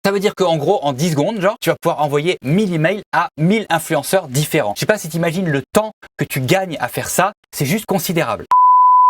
Ça veut dire qu'en gros, en 10 secondes, genre, tu vas pouvoir envoyer 1000 emails à 1000 influenceurs différents. Je sais pas si tu imagines le temps que tu gagnes à faire ça, c'est juste considérable.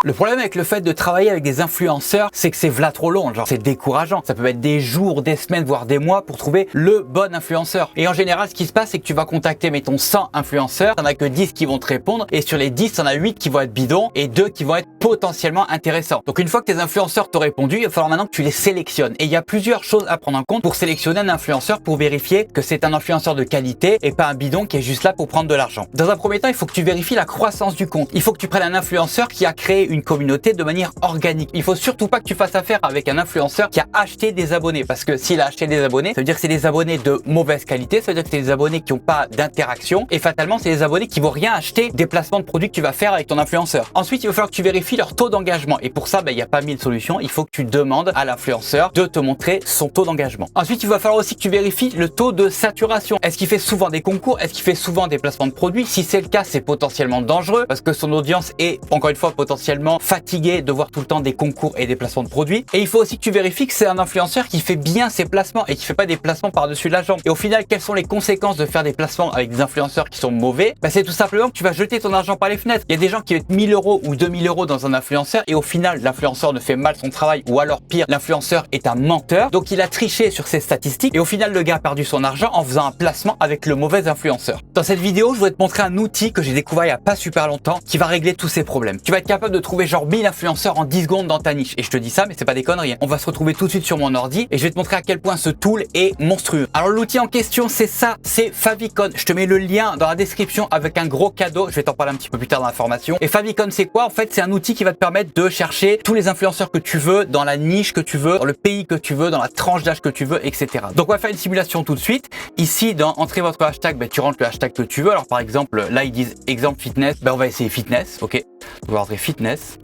Le problème avec le fait de travailler avec des influenceurs, c'est que c'est v'là trop long, genre c'est décourageant. Ça peut mettre des jours, des semaines, voire des mois pour trouver le bon influenceur. Et en général, ce qui se passe, c'est que tu vas contacter, mettons, 100 influenceurs, t'en as que 10 qui vont te répondre, et sur les 10, t'en as 8 qui vont être bidons, et 2 qui vont être potentiellement intéressants. Donc une fois que tes influenceurs t'ont répondu, il va falloir maintenant que tu les sélectionnes. Et il y a plusieurs choses à prendre en compte pour sélectionner un influenceur, pour vérifier que c'est un influenceur de qualité, et pas un bidon qui est juste là pour prendre de l'argent. Dans un premier temps, il faut que tu vérifies la croissance du compte. Il faut que tu prennes un influenceur qui a créé une communauté de manière organique. Il faut surtout pas que tu fasses affaire avec un influenceur qui a acheté des abonnés, parce que s'il a acheté des abonnés, ça veut dire que c'est des abonnés de mauvaise qualité, ça veut dire que c'est des abonnés qui n'ont pas d'interaction, et fatalement c'est des abonnés qui vont rien acheter des placements de produits que tu vas faire avec ton influenceur. Ensuite, il va falloir que tu vérifies leur taux d'engagement, et pour ça, il n'y a pas 1000 solutions, il faut que tu demandes à l'influenceur de te montrer son taux d'engagement. Ensuite, il va falloir aussi que tu vérifies le taux de saturation. Est-ce qu'il fait souvent des concours? Est-ce qu'il fait souvent des placements de produits? Si c'est le cas, c'est potentiellement dangereux, parce que son audience est, encore une fois, potentiellement fatiguée de voir tout le temps des concours et des placements de produits. Et il faut aussi que tu vérifies que c'est un influenceur qui fait bien ses placements et qui fait pas des placements par-dessus la jambe. Et au final, quelles sont les conséquences de faire des placements avec des influenceurs qui sont mauvais? C'est tout simplement que tu vas jeter ton argent par les fenêtres. Il y a des gens qui mettent 1000 € ou 2000 € dans un influenceur, et au final, l'influenceur ne fait mal son travail, ou alors pire, l'influenceur est un menteur. Donc il a triché sur ses statistiques, et au final, le gars a perdu son argent en faisant un placement avec le mauvais influenceur. Dans cette vidéo, je voudrais te montrer un outil que j'ai découvert il y a pas super longtemps qui va régler tous ces problèmes. Tu vas être capable de trouver genre 1000 influenceurs en 10 secondes dans ta niche. Et je te dis ça, mais c'est pas des conneries. On va se retrouver tout de suite sur mon ordi et je vais te montrer à quel point ce tool est monstrueux. Alors l'outil en question, c'est ça, c'est Favicon. Je te mets le lien dans la description avec un gros cadeau. Je vais t'en parler un petit peu plus tard dans la formation. Et Favicon, c'est quoi? En fait, c'est un outil qui va te permettre de chercher tous les influenceurs que tu veux, dans la niche que tu veux, dans le pays que tu veux, dans la tranche d'âge que tu veux, etc. Donc on va faire une simulation tout de suite. Ici, dans entrer votre hashtag, tu rentres le hashtag que tu veux. Alors par exemple, là ils disent exemple fitness, on va essayer fitness, ok. On va rentrer fitness.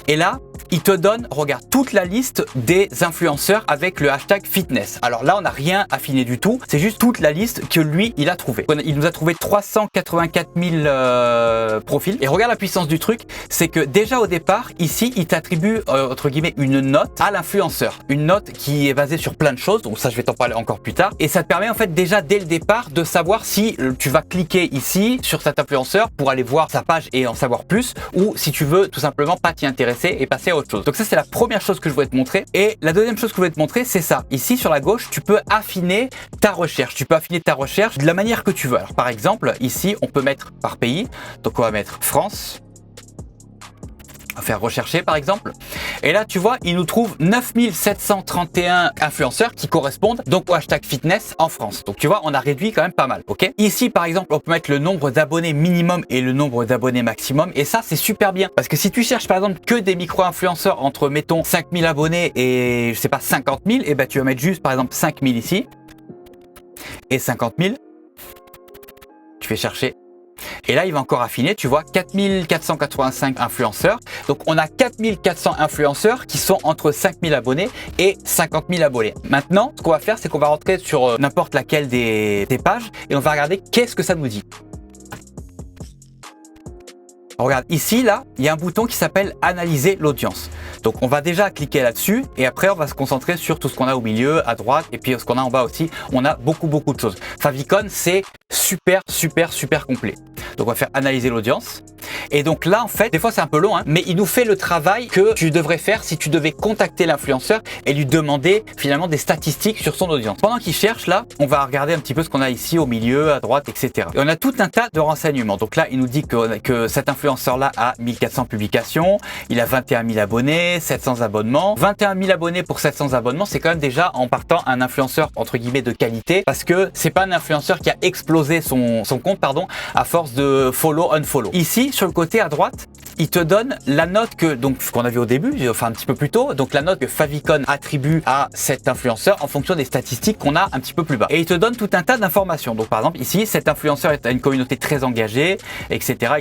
Et là, il te donne, regarde, toute la liste des influenceurs avec le hashtag fitness. Alors là, on n'a rien affiné du tout. C'est juste toute la liste que lui, il a trouvé. Il nous a trouvé 384 000 profils. Et regarde la puissance du truc. C'est que déjà au départ, ici, il t'attribue, entre guillemets, une note à l'influenceur. Une note qui est basée sur plein de choses. Donc ça, je vais t'en parler encore plus tard. Et ça te permet en fait déjà dès le départ de savoir si tu vas cliquer ici sur cet influenceur pour aller voir sa page et en savoir plus, ou si tu veux tout simplement pas t'y intéresser et passer à autre chose. Donc ça, c'est la première chose que je voulais te montrer. Et la deuxième chose que je voulais te montrer, c'est ça. Ici sur la gauche, tu peux affiner ta recherche. Tu peux affiner ta recherche de la manière que tu veux. Alors par exemple, ici, on peut mettre par pays. Donc on va mettre France. On va faire rechercher par exemple. Et là, tu vois, il nous trouve 9731 influenceurs qui correspondent donc au hashtag fitness en France. Donc tu vois, on a réduit quand même pas mal, ok? Ici, par exemple, on peut mettre le nombre d'abonnés minimum et le nombre d'abonnés maximum. Et ça, c'est super bien. Parce que si tu cherches par exemple que des micro-influenceurs entre, mettons, 5000 abonnés et, je sais pas, 50 000, et ben tu vas mettre juste par exemple 5000 ici. Et 50 000. Tu fais chercher. Et là, il va encore affiner, tu vois, 4485 influenceurs. Donc, on a 4400 influenceurs qui sont entre 5000 abonnés et 50 000 abonnés. Maintenant, ce qu'on va faire, c'est qu'on va rentrer sur n'importe laquelle des pages et on va regarder qu'est-ce que ça nous dit. Regarde, ici, là, il y a un bouton qui s'appelle « Analyser l'audience ». Donc, on va déjà cliquer là-dessus et après, on va se concentrer sur tout ce qu'on a au milieu, à droite et puis ce qu'on a en bas aussi. On a beaucoup de choses. Favicon, c'est super complet. Donc, on va faire « Analyser l'audience ». Et donc là, en fait, des fois c'est un peu long, hein, mais il nous fait le travail que tu devrais faire si tu devais contacter l'influenceur et lui demander finalement des statistiques sur son audience. Pendant qu'il cherche, là, on va regarder un petit peu ce qu'on a ici au milieu, à droite, etc. Et on a tout un tas de renseignements. Donc là, il nous dit que cet influenceur-là a 1400 publications, il a 21 000 abonnés, 700 abonnements. 21 000 abonnés pour 700 abonnements, c'est quand même déjà en partant un influenceur entre guillemets de qualité, parce que c'est pas un influenceur qui a explosé son compte, pardon, à force de follow, unfollow. Ici, sur le côté à droite, il te donne la note qu'on a vu au début, enfin un petit peu plus tôt, donc la note que Favicon attribue à cet influenceur en fonction des statistiques qu'on a un petit peu plus bas. Et il te donne tout un tas d'informations. Donc par exemple ici, cet influenceur a une communauté très engagée, etc.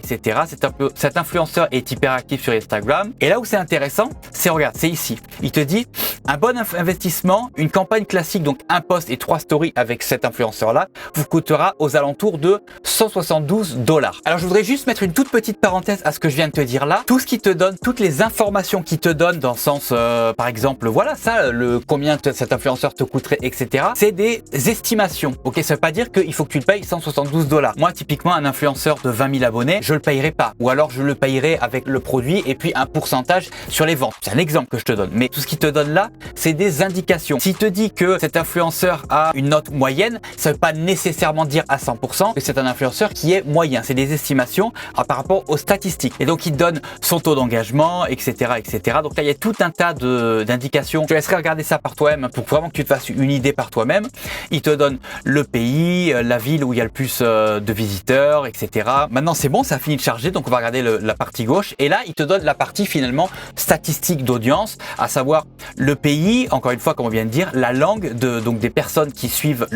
Cet influenceur est hyper actif sur Instagram. Et là où c'est intéressant, c'est regarde, c'est ici. Il te dit un bon investissement, une campagne classique, donc un post et 3 stories avec cet influenceur-là, vous coûtera aux alentours de 172 $. Alors je voudrais juste mettre une toute petite parenthèse à ce que je viens de te dire là. Tout ce qui te donne, toutes les informations qui te donnent dans le sens, par exemple, voilà ça, le combien cet influenceur te coûterait, etc. C'est des estimations. Ok, ça veut pas dire qu'il faut que tu le payes $172. Moi, typiquement, un influenceur de 20 000 abonnés, je le payerai pas. Ou alors je le payerai avec le produit et puis un pourcentage sur les ventes. C'est un exemple que je te donne. Mais tout ce qu'il te donne là, c'est des indications. S'il te dit que cet influenceur a une note moyenne, ça veut pas nécessairement dire à 100% que c'est un influenceur qui est moyen. C'est des estimations par rapport aux statistiques. Et donc, il te donne son taux d'engagement, etc., etc. Donc là, il y a tout un tas d'indications. Je te laisserai regarder ça par toi-même pour vraiment que tu te fasses une idée par toi-même. Il te donne le pays, la ville où il y a le plus de visiteurs, etc. Maintenant, c'est bon, ça a fini de charger. Donc, on va regarder la partie gauche. Et là, il te donne la partie finalement statistique d'audience, à savoir le pays, encore une fois, comme on vient de dire, la langue donc des personnes qui suivent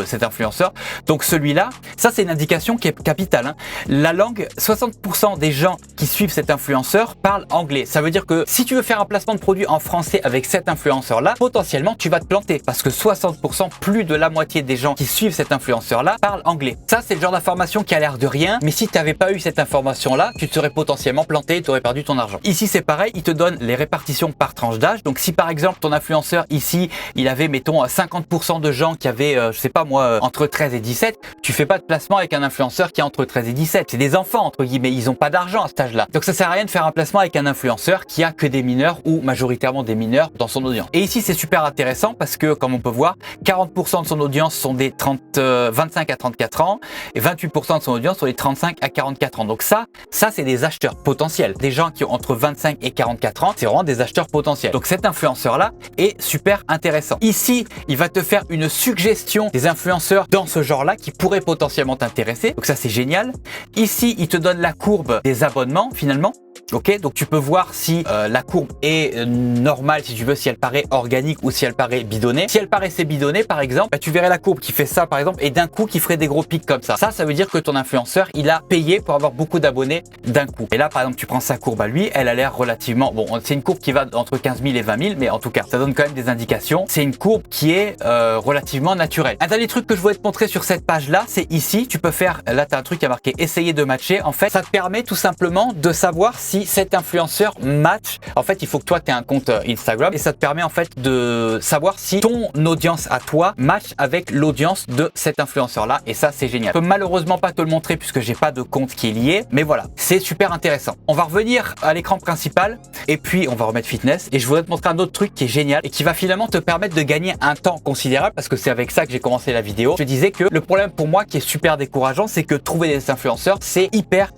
cet influenceur. Donc celui-là, ça c'est une indication qui est capitale. La langue, 60% des gens qui suivent cet influenceur parlent anglais. Ça veut dire que si tu veux faire un placement de produit en français avec cet influenceur-là, potentiellement tu vas te planter parce que 60%, plus de la moitié des gens qui suivent cet influenceur-là parlent anglais. Ça c'est le genre d'information qui a l'air de rien, mais si tu n'avais pas eu cette information-là, tu te serais potentiellement planté et tu aurais perdu ton argent. Ici c'est pareil, il te donne les répartitions par tranche d'âge. Donc si par exemple ton influenceur ici, il avait mettons 50% de gens qui avaient, je sais pas moi, entre 13 et 17, tu fais pas de placement avec un influenceur qui a entre 13 et 17. C'est des enfants entre guillemets, ils ont pas d'argent à cet âge-là. Donc ça sert à rien de faire un placement avec un influenceur qui a que des mineurs ou majoritairement des mineurs dans son audience. Et ici c'est super intéressant parce que comme on peut voir, 40% de son audience sont des 25 à 34 ans et 28% de son audience sont des 35 à 44 ans. Donc ça c'est des acheteurs potentiels. Des gens qui ont entre 25 et 44 ans, c'est vraiment des acheteurs potentiels. Donc cet influenceur-là est super intéressant. Ici, il va te faire une suggestion des influenceurs dans ce genre-là qui pourraient potentiellement t'intéresser. Donc ça, c'est génial. Ici, il te donne la courbe des abonnements finalement. Ok, donc tu peux voir si la courbe est normale, si tu veux, si elle paraît organique ou si elle paraît bidonnée. Si elle paraissait bidonnée, par exemple, bah, tu verrais la courbe qui fait ça, par exemple, et d'un coup qui ferait des gros pics comme ça. Ça veut dire que ton influenceur, il a payé pour avoir beaucoup d'abonnés d'un coup. Et là, par exemple, tu prends sa courbe à lui, elle a l'air relativement... Bon, c'est une courbe qui va entre 15 000 et 20 000, mais en tout cas, ça donne quand même des indications. C'est une courbe qui est relativement naturelle. Un dernier truc que je voulais te montrer sur cette page-là, c'est ici, tu peux faire... Là, tu as un truc qui a marqué « Essayer de matcher ». En fait, ça te permet tout simplement de savoir si cet influenceur match. En fait, il faut que toi, tu aies un compte Instagram et ça te permet en fait de savoir si ton audience à toi match avec l'audience de cet influenceur-là. Et ça, c'est génial. Je peux malheureusement pas te le montrer puisque j'ai pas de compte qui est lié, mais voilà, c'est super intéressant. On va revenir à l'écran principal et puis on va remettre fitness et je voudrais te montrer un autre truc qui est génial et qui va finalement te permettre de gagner un temps considérable parce que c'est avec ça que j'ai commencé la vidéo. Je disais que le problème pour moi qui est super décourageant, c'est que trouver des influenceurs, c'est hyper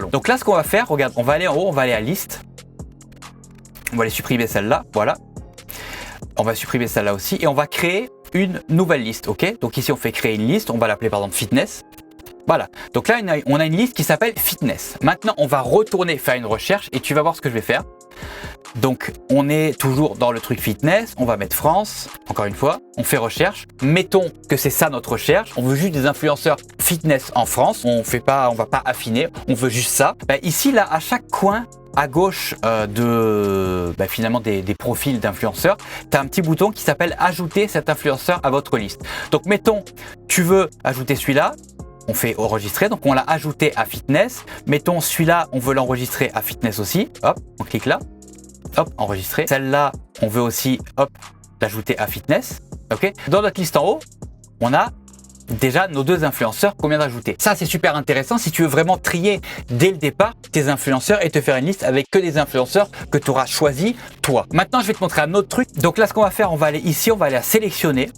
long. Donc là, ce qu'on va faire, regarde, on va aller en haut, on va aller à liste. On va aller supprimer celle-là, voilà. On va supprimer celle-là aussi et on va créer une nouvelle liste, ok? Donc ici, on fait créer une liste, on va l'appeler par exemple fitness. Voilà, donc là, on a une liste qui s'appelle fitness. Maintenant, on va retourner faire une recherche et tu vas voir ce que je vais faire. Donc, on est toujours dans le truc fitness. On va mettre France, encore une fois. On fait recherche. Mettons que c'est ça notre recherche. On veut juste des influenceurs fitness en France. On va pas affiner. On veut juste ça. Ben, ici, là, à chaque coin, à gauche finalement des profils d'influenceurs, tu as un petit bouton qui s'appelle ajouter cet influenceur à votre liste. Donc, mettons, tu veux ajouter celui-là. On fait enregistrer, donc on l'a ajouté à fitness. Mettons celui-là, on veut l'enregistrer à fitness aussi. Hop, on clique là. Hop, enregistrer. Celle-là, on veut aussi, hop, l'ajouter à fitness. Ok. Dans notre liste en haut, on a déjà nos deux influenceurs qu'on vient d'ajouter. Ça, c'est super intéressant si tu veux vraiment trier dès le départ tes influenceurs et te faire une liste avec que des influenceurs que tu auras choisi toi. Maintenant, je vais te montrer un autre truc. Donc là, ce qu'on va faire, on va aller ici, on va aller à sélectionner.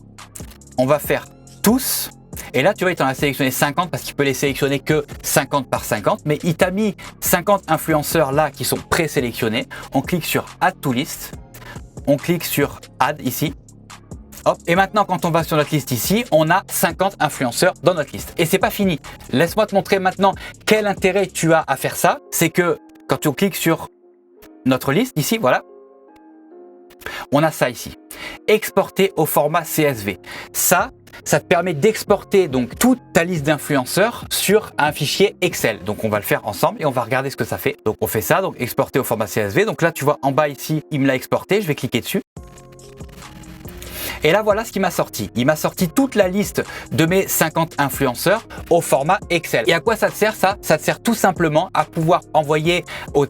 On va faire tous. Et là, tu vois, il t'en a sélectionné 50 parce qu'il peut les sélectionner que 50 par 50. Mais il t'a mis 50 influenceurs là qui sont présélectionnés. On clique sur Add to List. On clique sur Add ici. Hop. Et maintenant, quand on va sur notre liste ici, on a 50 influenceurs dans notre liste. Et c'est pas fini. Laisse-moi te montrer maintenant quel intérêt tu as à faire ça. C'est que quand on clique sur notre liste ici, voilà, on a ça ici. Exporter au format CSV. Ça te permet d'exporter donc toute ta liste d'influenceurs sur un fichier Excel. Donc on va le faire ensemble et on va regarder ce que ça fait. Donc on fait ça, donc exporter au format CSV. Donc là tu vois en bas ici, il me l'a exporté, je vais cliquer dessus. Et là, voilà ce qu'il m'a sorti. Il m'a sorti toute la liste de mes 50 influenceurs au format Excel. Et à quoi ça te sert ça? Ça te sert tout simplement à pouvoir envoyer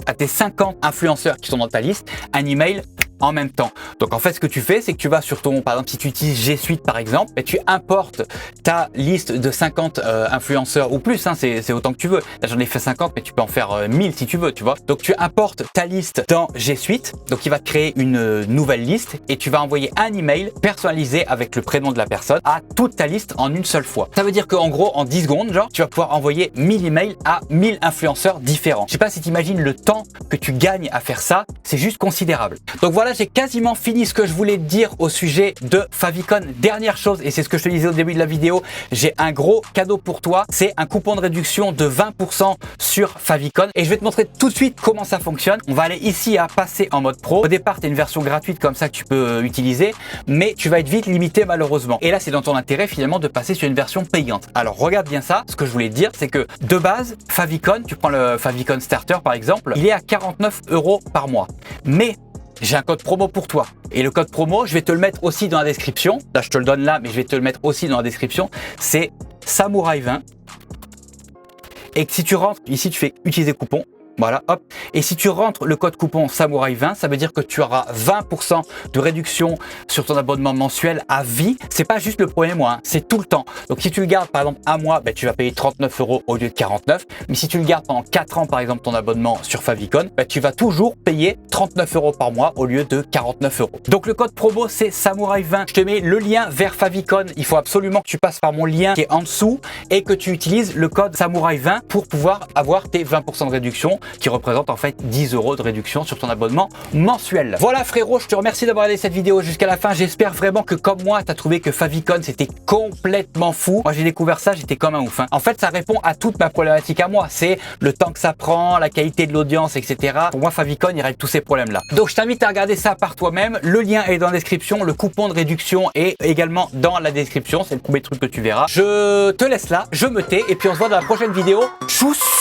à tes 50 influenceurs qui sont dans ta liste un email en même temps. Donc en fait, ce que tu fais, c'est que tu vas sur ton, par exemple, si tu utilises G Suite par exemple, et tu importes ta liste de 50 influenceurs ou plus, hein, c'est autant que tu veux. Là, j'en ai fait 50, mais tu peux en faire 1000 si tu veux, tu vois. Donc tu importes ta liste dans G Suite, donc il va te créer une nouvelle liste et tu vas envoyer un email personnalisé avec le prénom de la personne à toute ta liste en une seule fois. Ça veut dire qu'en gros, en 10 secondes, genre, tu vas pouvoir envoyer 1000 emails à 1000 influenceurs différents. Je sais pas si tu imagines le temps que tu gagnes à faire ça, c'est juste considérable. Donc voilà, j'ai quasiment fini ce que je voulais te dire au sujet de Favicon. Dernière chose, et c'est ce que je te disais au début de la vidéo, j'ai un gros cadeau pour toi. C'est un coupon de réduction de 20% sur Favicon. Et je vais te montrer tout de suite comment ça fonctionne. On va aller ici à passer en mode pro. Au départ, tu as une version gratuite comme ça que tu peux utiliser, mais tu vas être vite limité malheureusement. Et là, c'est dans ton intérêt finalement de passer sur une version payante. Alors regarde bien ça. Ce que je voulais te dire, c'est que de base, Favicon, tu prends le Favicon Starter par exemple, il est à 49 € par mois. Mais j'ai un code promo pour toi. Et le code promo, je vais te le mettre aussi dans la description. Là, je te le donne là, mais je vais te le mettre aussi dans la description. C'est Samouraï 20. Et que si tu rentres, ici, tu fais utiliser coupon. Voilà, hop. Et si tu rentres le code coupon Samouraï 20, ça veut dire que tu auras 20% de réduction sur ton abonnement mensuel à vie. C'est pas juste le premier mois, hein, c'est tout le temps. Donc si tu le gardes par exemple un mois, ben, tu vas payer 39 € au lieu de 49. Mais si tu le gardes pendant 4 ans par exemple ton abonnement sur Favicon, ben, tu vas toujours payer 39 € par mois au lieu de 49 €. Donc le code promo c'est Samouraï 20. Je te mets le lien vers Favicon. Il faut absolument que tu passes par mon lien qui est en dessous et que tu utilises le code Samouraï 20 pour pouvoir avoir tes 20% de réduction, qui représente en fait 10 € de réduction sur ton abonnement mensuel. Voilà frérot, je te remercie d'avoir regardé cette vidéo jusqu'à la fin. J'espère vraiment que comme moi, tu as trouvé que Favicon c'était complètement fou. Moi j'ai découvert ça, j'étais comme un ouf. Hein. En fait, ça répond à toute ma problématique à moi. C'est le temps que ça prend, la qualité de l'audience, etc. Pour moi, Favicon, il règle tous ces problèmes-là. Donc je t'invite à regarder ça par toi-même. Le lien est dans la description. Le coupon de réduction est également dans la description. C'est le premier truc que tu verras. Je te laisse là, je me tais et puis on se voit dans la prochaine vidéo. Tchuss!